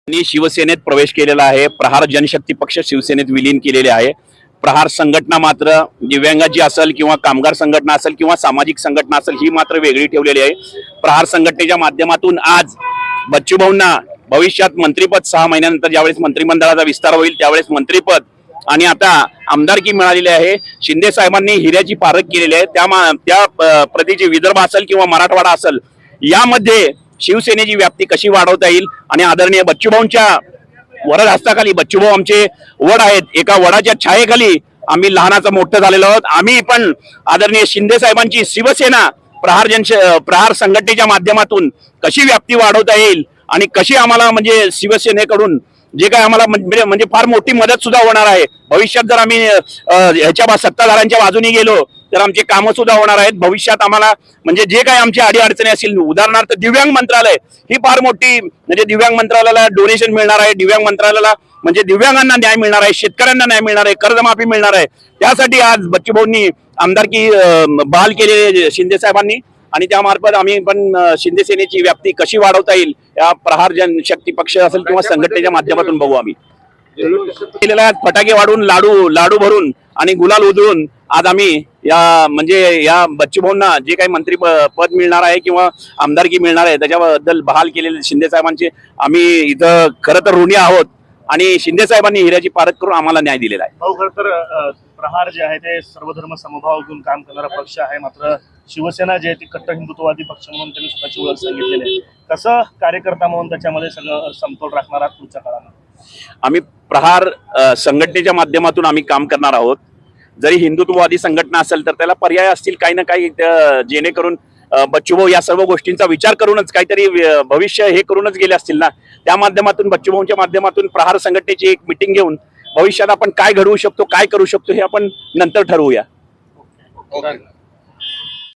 त्यांनी शिवसेनेत प्रवेश केलेला आहे। प्रहार जनशक्ती पक्ष शिवसेनेत विलीन केलेले आहे। प्रहार संघटना मात्र दिव्यांगाची असेल किंवा कामगार संघटना असेल किंवा सामाजिक संघटना असेल ही मात्र वेगळी ठेवलेली आहे। प्रहार संघटनेच्या माध्यमातून आज बच्चूभाऊंना भविष्यात मंत्रिपद 6 महिन्यानंतर ज्यावेळेस मंत्रिमंडळाचा विस्तार होईल त्यावेळेस मंत्रिपद आणि आता आमदारकी मिळालेली आहे। शिंदे साहेबांनी हिऱ्याची पारख केलेली आहे। त्या प्रदेशचे विदर्भ असेल किंवा मराठवाडा असेल यामध्ये शिवसेनेची व्याप्ती कशी वाढवता येईल आणि आदरणीय बच्चूभाऊंच्या वरद हस्ताखाली बच्चूभाऊ आमचे वड आहेत, एका वडाच्या छायेखाली आम्ही लहानाचं मोठं झालेलो आहोत। आम्ही पण आदरणीय शिंदे साहेबांची शिवसेना प्रहार संघटनेच्या माध्यमातून कशी व्याप्ती वाढवता येईल आणि कशी आम्हाला म्हणजे शिवसेनेकडून जे काय आम्हाला म्हणजे फार मोठी मदत सुद्धा होणार आहे। भविष्यात जर आम्ही ह्याच्या सत्ताधाऱ्यांच्या बाजूने गेलो तर आमचे कामं सुद्धा होणार आहेत। भविष्यात आम्हाला म्हणजे जे काही आमची अडीअडचणी असतील, उदाहरणार्थ दिव्यांग मंत्रालय ही फार मोठी म्हणजे दिव्यांग मंत्रालयाला डोनेशन मिळणार आहे, दिव्यांग मंत्रालयाला म्हणजे दिव्यांगांना न्याय मिळणार आहे, शेतकऱ्यांना न्याय मिळणार आहे, कर्जमाफी मिळणार आहे। त्यासाठी आज बच्चूभाऊंनी आमदारकी बहाल केलेले शिंदे साहेबांनी आणि त्यामार्फत आम्ही पण शिंदे सेनेची व्याप्ती कशी वाढवता येईल या प्रहार जनशक्ती पक्ष असेल किंवा संघटनेच्या माध्यमातून बघू। आम्ही केलेला फटाके वाढून लाडू भरून आणि गुलाल उधळून आज आम्ही या बच्चूभाऊंना जे काही मंत्री पद मिळणार आहे किंवा आमदारकी मिळणार आहे त्याच्याबद्दल बहाल केलेले शिंदे साहेबांचे आम्ही इथं खरं तर ऋणी आहोत आणि शिंदे साहेबांनी हिऱ्याची पारख करून आम्हाला न्याय दिलेला आहे। खरं तर प्रहार जे आहे ते सर्वधर्म समभाव घेऊन काम करणारा पक्ष आहे, मात्र शिवसेना जे आहे ती कट्टर हिंदुत्ववादी पक्ष म्हणून त्यांनी स्वतःची ओळख सांगितलेली आहे। कसं कार्यकर्ता म्हणून त्याच्यामध्ये सगळं समतोल राखणार आहात पुढच्या काळात? आम्ही प्रहार संघटनेच्या माध्यमातून आम्ही काम करणार आहोत। जरी हिंदुत्ववादी संघटना असेल तर त्याला पर्याय असतील काही ना काही, जेणेकरून बच्चूभाऊ या सर्व गोष्टींचा विचार करूनच काहीतरी भविष्य हे करूनच गेले असतील ना। त्या माध्यमातून बच्चूभाऊंच्या माध्यमातून प्रहार संघटनेची एक मीटिंग घेऊन भविष्यात आपण काय घडवू शकतो, काय करू शकतो हे आपण नंतर ठरवूया।